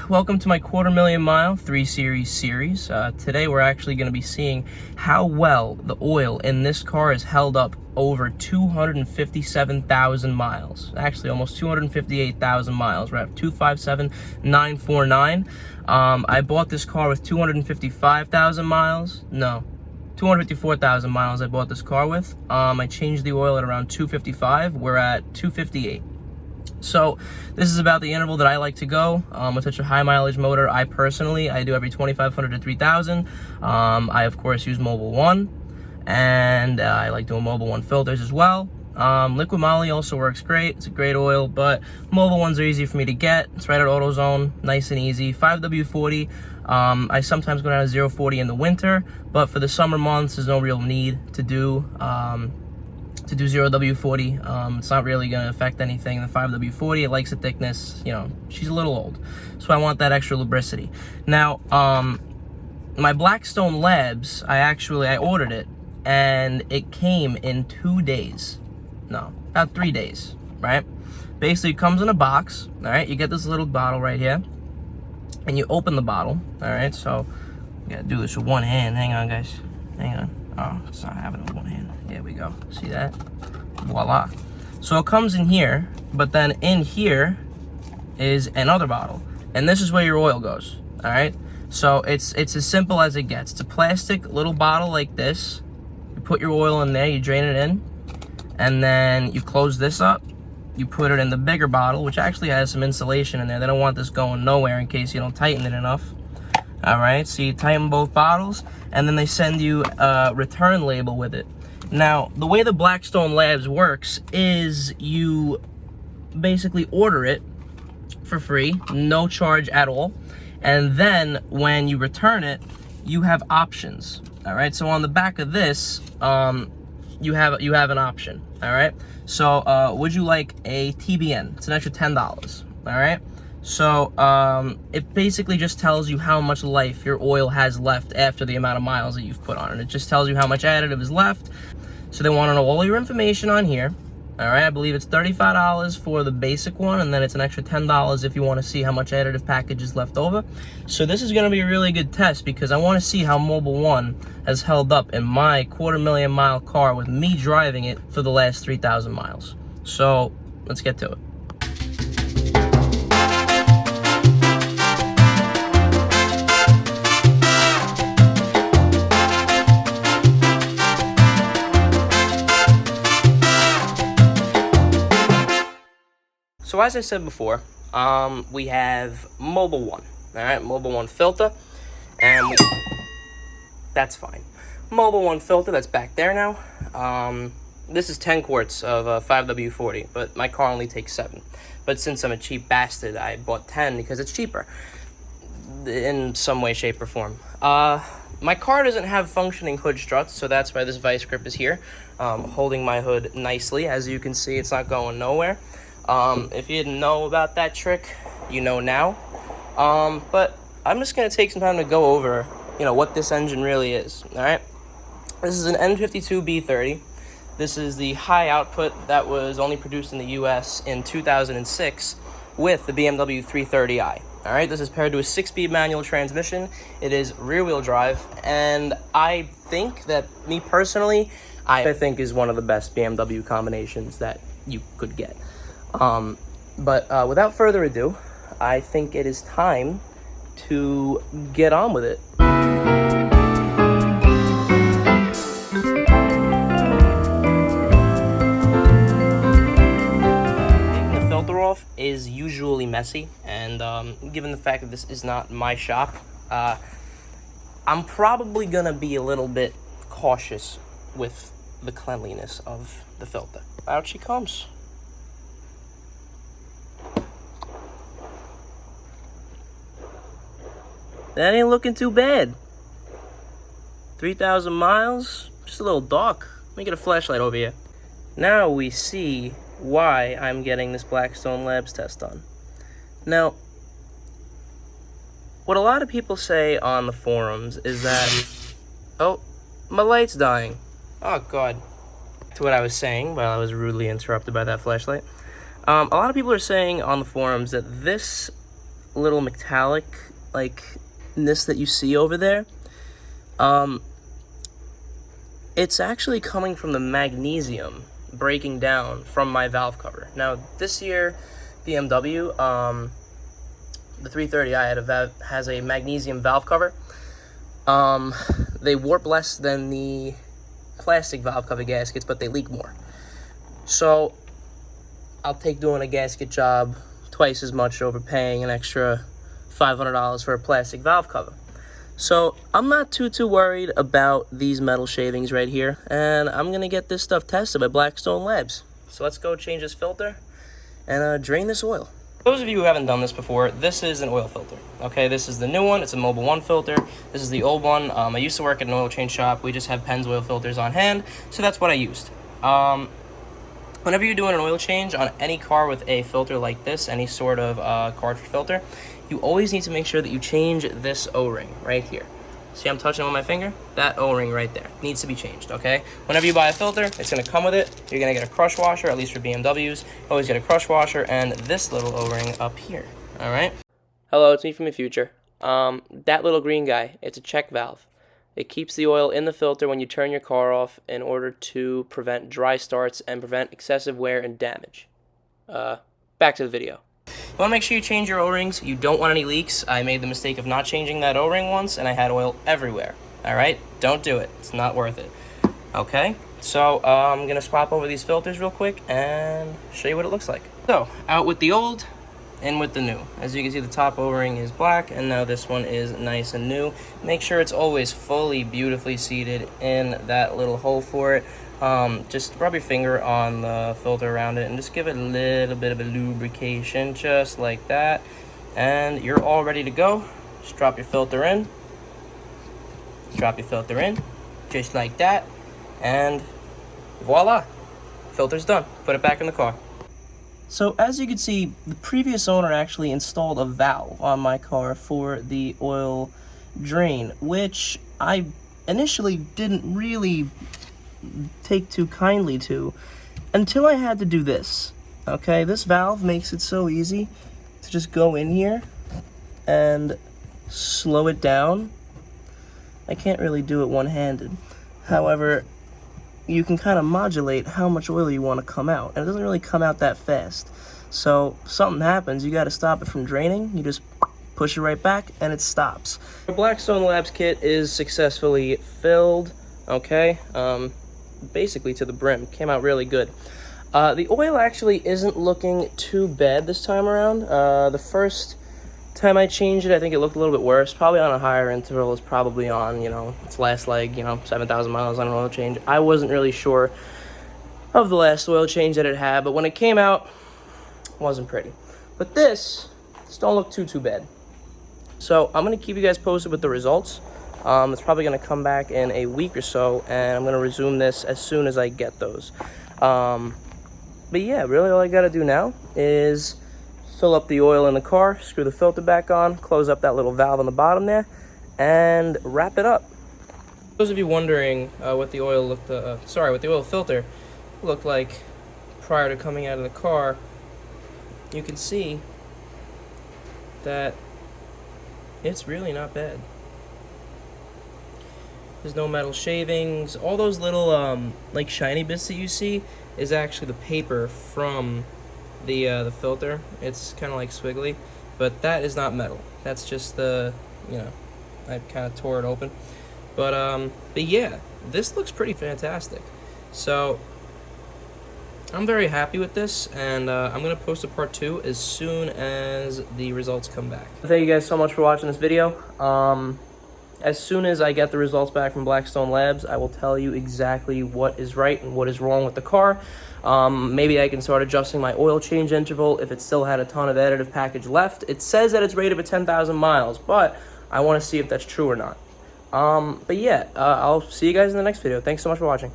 welcome to my 1/4 mile 3 series. Today we're actually going to be seeing how well the oil in this car is held up over 257,000 miles. Actually, almost 258,000 miles. We're at 257,949. I bought this car with 255,000 miles. No, 254,000 miles I bought this car with. I changed the oil at around 255. We're at 258. So this is about the interval that I like to go with such a high mileage motor. I do every 2,500 to 3,000. I of course use Mobil 1, and I like doing Mobil 1 filters as well. Liquid moly also works great. It's a great oil, but Mobil 1s are easy for me to get. It's right at AutoZone, nice and easy. 5W40. I sometimes go down to 040 in the winter, but for the summer months, there's no real need to do 0W40. It's not really going to affect anything. The 5W40, it likes the thickness. You know, she's a little old, so I want that extra lubricity. Now, my Blackstone Labs, I ordered it, and it came in 2 days. No, about 3 days, right? Basically, it comes in a box, all right? You get this little bottle right here, and you open the bottle, all right? So, you gotta do this with one hand. Hang on, guys. Hang on. Oh, it's not having it with one hand. There we go. See that? Voila. So it comes in here, but then in here is another bottle, and this is where your oil goes. All right. So it's as simple as it gets. It's a plastic little bottle like this. You put your oil in there, you drain it in, and then you close this up. You put it in the bigger bottle, which actually has some insulation in there. They don't want this going nowhere in case you don't tighten it enough. All right, so you tighten both bottles, and then they send you a return label with it. Now, the way the Blackstone Labs works is you basically order it for free, no charge at all, and then when you return it, you have options. All right, so on the back of this, you have an option. All right, so would you like a TBN? It's an extra $10. All right. So it basically just tells you how much life your oil has left after the amount of miles that you've put on it. It just tells you how much additive is left. So they want to know all your information on here. All right, I believe it's $35 for the basic one, and then it's an extra $10 if you want to see how much additive package is left over. So this is going to be a really good test because I want to see how Mobil 1 has held up in my 1/4 mile car with me driving it for the last 3,000 miles. So let's get to it. So as I said before, we have Mobil 1, all right, Mobil 1 filter, and that's fine. Mobil 1 filter, that's back there now. This is 10 quarts of 5W40, but my car only takes 7. But since I'm a cheap bastard, I bought 10 because it's cheaper in some way, shape, or form. My car doesn't have functioning hood struts, so that's why this vice grip is here, holding my hood nicely. As you can see, it's not going nowhere. If you didn't know about that trick, you know now. But I'm just going to take some time to go over, what this engine really is, all right? This is an N52 B30. This is the high output that was only produced in the US in 2006 with the BMW 330i. All right, this is paired to a 6-speed manual transmission. It is rear-wheel drive, and I think that, me personally, I think is one of the best BMW combinations that you could get. But without further ado, I think it is time to get on with it. Taking the filter off is usually messy, and given the fact that this is not my shop, I'm probably gonna be a little bit cautious with the cleanliness of the filter. Out she comes. That ain't looking too bad. 3,000 miles, just a little dark. Let me get a flashlight over here. Now we see why I'm getting this Blackstone Labs test done. Now, what a lot of people say on the forums is that, oh, my light's dying. Oh, God. To what I was saying while I was rudely interrupted by that flashlight. A lot of people are saying on the forums that this little metallic like-ness that you see over there, it's actually coming from the magnesium breaking down from my valve cover. Now, this year, BMW, the 330i has a magnesium valve cover. They warp less than the plastic valve cover gaskets, but they leak more. So I'll take doing a gasket job twice as much over paying an extra $500 for a plastic valve cover. So I'm not too worried about these metal shavings right here, and I'm gonna get this stuff tested by Blackstone Labs. So let's go change this filter and drain this oil. For those of you who haven't done this before, this is an oil filter. Okay, this is the new one. It's a Mobile 1 filter. This is the old one. I used to work at an oil change shop. We just have Pennzoil filters on hand, so that's what I used. Whenever you're doing an oil change on any car with a filter like this, any sort of cartridge filter, you always need to make sure that you change this O-ring right here. See, I'm touching it with my finger? That O-ring right there needs to be changed, okay? Whenever you buy a filter, it's going to come with it. You're going to get a crush washer, at least for BMWs. Always get a crush washer and this little O-ring up here, all right? Hello, it's me from the future. That little green guy, it's a check valve. It keeps the oil in the filter when you turn your car off in order to prevent dry starts and prevent excessive wear and damage. Back to the video. You want to make sure you change your O-rings. You don't want any leaks. I made the mistake of not changing that O-ring once, and I had oil everywhere. All right? Don't do it. It's not worth it. Okay? So I'm going to swap over these filters real quick and show you what it looks like. So, out with the old, in with the new. As you can see, the top O-ring is black, and now this one is nice and new. Make sure it's always fully, beautifully seated in that little hole for it. Just rub your finger on the filter around it and just give it a little bit of a lubrication, just like that. And you're all ready to go. Just drop your filter in. Drop your filter in, just like that. And voila, filter's done. Put it back in the car. So as you can see, the previous owner actually installed a valve on my car for the oil drain, which I initially didn't really take too kindly to until I had to do this. Okay, this valve makes it so easy to just go in here and slow it down. I can't really do it one-handed. However, you can kind of modulate how much oil you want to come out, and it doesn't really come out that fast. So if something happens, you got to stop it from draining. You just push it right back and it stops. The Blackstone Labs kit is successfully filled, okay, basically to the brim. Came out really good. The oil actually isn't looking too bad this time around. The first time I changed it, I think it looked a little bit worse. Probably on a higher interval. It's probably on, its last leg, 7,000 miles on an oil change. I wasn't really sure of the last oil change that it had, but when it came out, it wasn't pretty. But this don't look too bad. So I'm going to keep you guys posted with the results. It's probably going to come back in a week or so, and I'm going to resume this as soon as I get those. But yeah, really all I got to do now is fill up the oil in the car, screw the filter back on, close up that little valve on the bottom there, and wrap it up. For those of you wondering what the oil filter looked like prior to coming out of the car, you can see that it's really not bad. There's no metal shavings. All those little like shiny bits that you see is actually the paper from the filter. It's kind of like squiggly, but that is not metal. That's just the, I kind of tore it open. But yeah, this looks pretty fantastic. So I'm very happy with this, and I'm going to post a part 2 as soon as the results come back. Thank you guys so much for watching this video. As soon as I get the results back from Blackstone Labs, I will tell you exactly what is right and what is wrong with the car. Maybe I can start adjusting my oil change interval if it still had a ton of additive package left. It says that it's rated for 10,000 miles, but I want to see if that's true or not. But yeah, I'll see you guys in the next video. Thanks so much for watching.